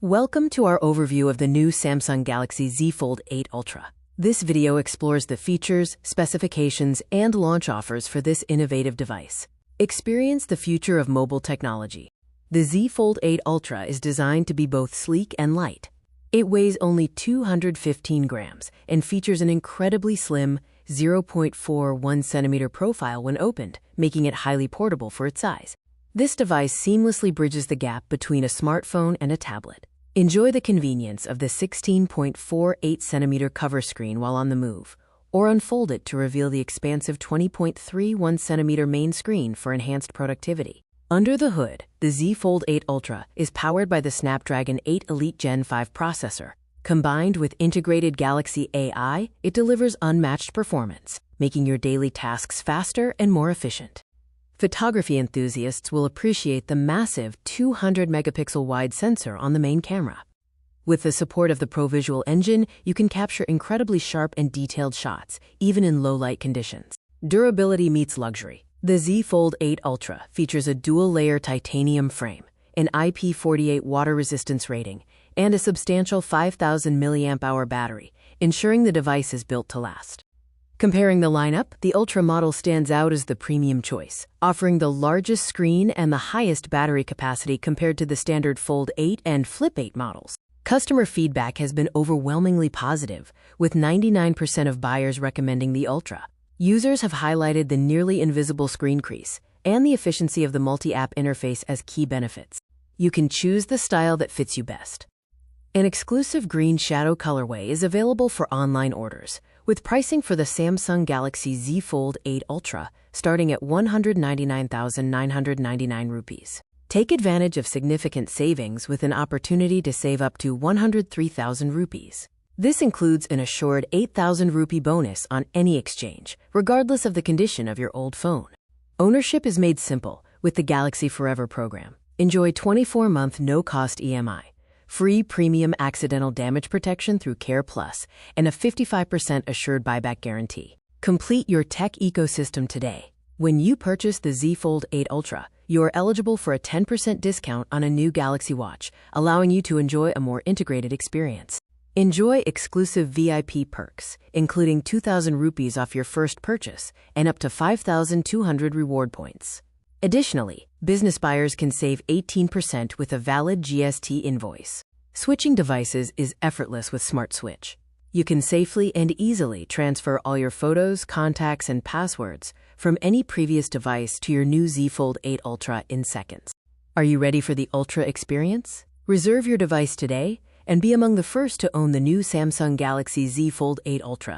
Welcome to our overview of the new Samsung Galaxy Z Fold 8 Ultra. This video explores the features, specifications, and launch offers for this innovative device. Experience the future of mobile technology. The Z Fold 8 Ultra is designed to be both sleek and light. It weighs only 215 grams and features an incredibly slim 0.41 centimeter profile when opened, making it highly portable for its size. This device seamlessly bridges the gap between a smartphone and a tablet. Enjoy the convenience of the 16.48 centimeter cover screen while on the move, or unfold it to reveal the expansive 20.31 centimeter main screen for enhanced productivity. Under the hood, the Z Fold 8 Ultra is powered by the Snapdragon 8 Elite Gen 5 processor. Combined with integrated Galaxy AI, it delivers unmatched performance, making your daily tasks faster and more efficient. Photography enthusiasts will appreciate the massive 200-megapixel wide sensor on the main camera. With the support of the ProVisual engine, you can capture incredibly sharp and detailed shots, even in low-light conditions. Durability meets luxury. The Z Fold 8 Ultra features a dual-layer titanium frame, an IP48 water resistance rating, and a substantial 5,000 mAh battery, ensuring the device is built to last. Comparing the lineup, the Ultra model stands out as the premium choice, offering the largest screen and the highest battery capacity compared to the standard Fold 8 and Flip 8 models. Customer feedback has been overwhelmingly positive, with 99% of buyers recommending the Ultra. Users have highlighted the nearly invisible screen crease and the efficiency of the multi-app interface as key benefits. You can choose the style that fits you best. An exclusive green shadow colorway is available for online orders, with pricing for the Samsung Galaxy Z Fold 8 Ultra starting at 199,999 rupees. Take advantage of significant savings with an opportunity to save up to 103,000 rupees. This includes an assured 8,000 rupee bonus on any exchange, regardless of the condition of your old phone. Ownership is made simple with the Galaxy Forever program. Enjoy 24-month no-cost EMI, free premium accidental damage protection through Care Plus, and a 55% assured buyback guarantee. Complete your tech ecosystem today. When you purchase the Z Fold 8 Ultra, you are eligible for a 10% discount on a new Galaxy Watch, allowing you to enjoy a more integrated experience. Enjoy exclusive VIP perks, including 2,000 rupees off your first purchase and up to 5,200 reward points. Additionally, business buyers can save 18% with a valid GST invoice. Switching devices is effortless with Smart Switch. You can safely and easily transfer all your photos, contacts, and passwords from any previous device to your new Z Fold 8 Ultra in seconds. Are you ready for the Ultra experience? Reserve your device today and be among the first to own the new Samsung Galaxy Z Fold 8 Ultra.